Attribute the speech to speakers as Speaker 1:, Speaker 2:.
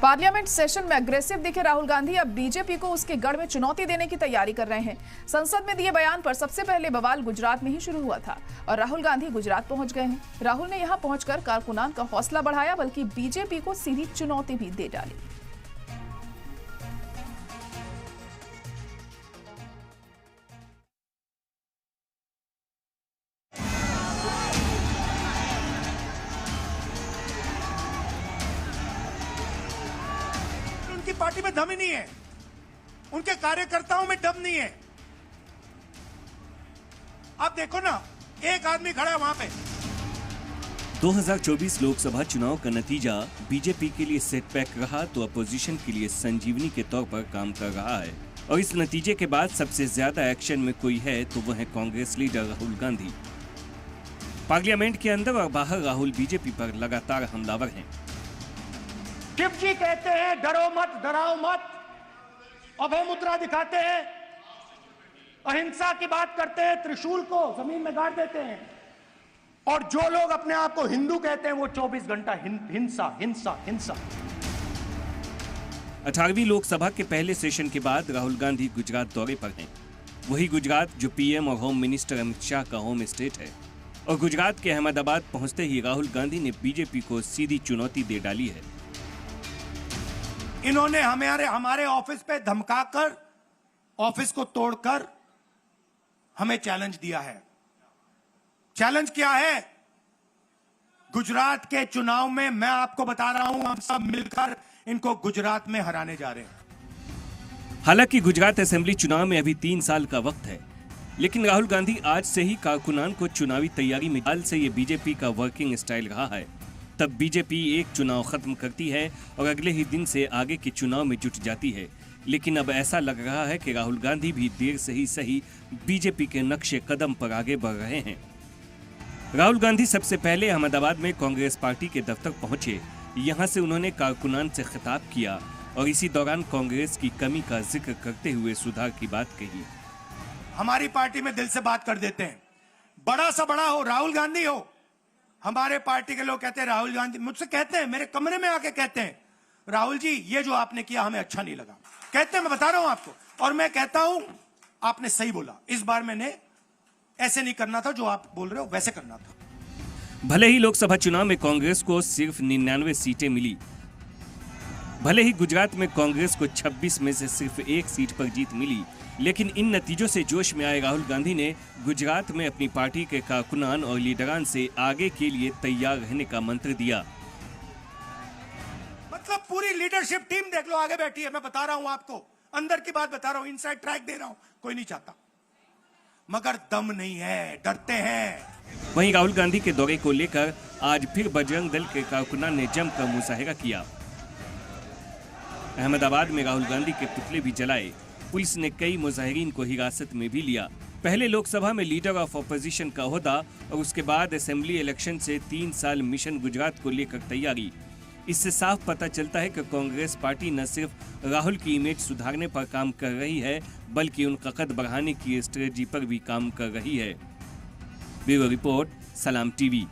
Speaker 1: Parliament session में aggressive दिखे राहुल गांधी अब बीजेपी को उसके गढ़ में चुनौती देने की तैयारी कर रहे हैं। संसद में दिए बयान पर सबसे पहले बवाल गुजरात में ही शुरू हुआ था और राहुल गांधी गुजरात पहुंच गए हैं। राहुल ने यहां पहुंचकर कारकुनान का हौसला बढ़ाया, बल्कि बीजेपी को सीधी चुनौती भी दे डाली।
Speaker 2: उनकी पार्टी में दम ही नहीं है, उनके कार्यकर्ताओं में दम नहीं है। आप देखो ना, एक आदमी खड़ा है वहां पे।
Speaker 3: 2024 लोकसभा चुनाव का नतीजा बीजेपी के लिए सेटबैक रहा तो अपोजिशन के लिए संजीवनी के तौर पर काम कर रहा है। और इस नतीजे के बाद सबसे ज्यादा एक्शन में कोई है तो वो है कांग्रेस लीडर राहुल गांधी। पार्लियामेंट के अंदर और बाहर राहुल बीजेपी पर लगातार हमलावर हैं।
Speaker 2: शिव जी कहते हैं डरो मत, डराओ मत, अभय मुद्रा दिखाते हैं, अहिंसा की बात करते हैं, त्रिशूल को जमीन में गाड़ देते हैं। और जो लोग अपने आप को हिंदू कहते हैं वो 24 घंटा हिंसा हिंसा हिंसा।
Speaker 3: 18वीं लोकसभा के पहले सेशन के बाद राहुल गांधी गुजरात दौरे पर हैं। वही गुजरात जो पीएम और होम मिनिस्टर अमित शाह का होम स्टेट है। और गुजरात के अहमदाबाद पहुंचते ही राहुल गांधी ने बीजेपी को सीधी चुनौती दे डाली है।
Speaker 2: इन्होंने हमारे ऑफिस पे धमकाकर, ऑफिस को तोड़कर हमें चैलेंज दिया है। चैलेंज क्या है? गुजरात के चुनाव में मैं आपको बता रहा हूं, हम सब मिलकर इनको गुजरात में हराने जा रहे हैं।
Speaker 3: हालांकि गुजरात असेंबली चुनाव में अभी 3 साल का वक्त है, लेकिन राहुल गांधी आज से ही कारकुनान को चुनावी तैयारी में डाल से ये बीजेपी का वर्किंग स्टाइल रहा है। तब बीजेपी एक चुनाव खत्म करती है और अगले ही दिन से आगे के चुनाव में जुट जाती है। लेकिन अब ऐसा लग रहा है कि राहुल गांधी भी देर से ही सही बीजेपी के नक्शे कदम पर आगे बढ़ रहे हैं। राहुल गांधी सबसे पहले अहमदाबाद में कांग्रेस पार्टी के दफ्तर पहुंचे। यहां से उन्होंने कारकुनान से खिताब किया और इसी दौरान कांग्रेस की कमी का जिक्र करते हुए सुधार की बात कही।
Speaker 2: हमारी पार्टी में दिल से बात कर देते हैं, बड़ा सा बड़ा हो, राहुल गांधी हो। हमारे पार्टी के लोग कहते हैं राहुल गांधी, मुझसे कहते हैं, मेरे कमरे में आके कहते हैं, राहुल जी ये जो आपने किया हमें अच्छा नहीं लगा। कहते हैं, मैं बता रहा हूं आपको, और मैं कहता हूं आपने सही बोला, इस बार मैंने ऐसे नहीं करना था, जो आप बोल रहे हो वैसे करना था।
Speaker 3: भले ही लोकसभा चुनाव में कांग्रेस को सिर्फ 99 सीटें मिली, भले ही गुजरात में कांग्रेस को 26 में से सिर्फ 1 सीट पर जीत मिली, लेकिन इन नतीजों से जोश में आए राहुल गांधी ने गुजरात में अपनी पार्टी के कारकुनान और लीडरान से आगे के लिए तैयार रहने का मंत्र दिया।
Speaker 2: मतलब पूरी लीडरशिप टीम देख लो आगे बैठी है। मैं बता रहा हूं आपको, अंदर की बात बता रहा हूं, इनसाइड ट्रैक दे रहा हूं। कोई नहीं चाहता, मगर दम नहीं है, डरते हैं।
Speaker 3: वहीं राहुल गांधी के दौरे को लेकर आज फिर बजरंग दल के कारकुनान ने जमकर मुजाहिरा किया। अहमदाबाद में राहुल गांधी के पुतले भी जलाए। पुलिस ने कई मुजाहिरीन को हिरासत में भी लिया। पहले लोकसभा में लीडर ऑफ ऑपोजिशन का ओहदा और उसके बाद असेंबली इलेक्शन से 3 साल मिशन गुजरात को लेकर तैयारी। इससे साफ पता चलता है कि कांग्रेस पार्टी न सिर्फ राहुल की इमेज सुधारने पर काम कर रही है, बल्कि उनका कद बढ़ाने की स्ट्रेटजी पर भी काम कर रही है। ब्यूरो रिपोर्ट, सलाम टीवी।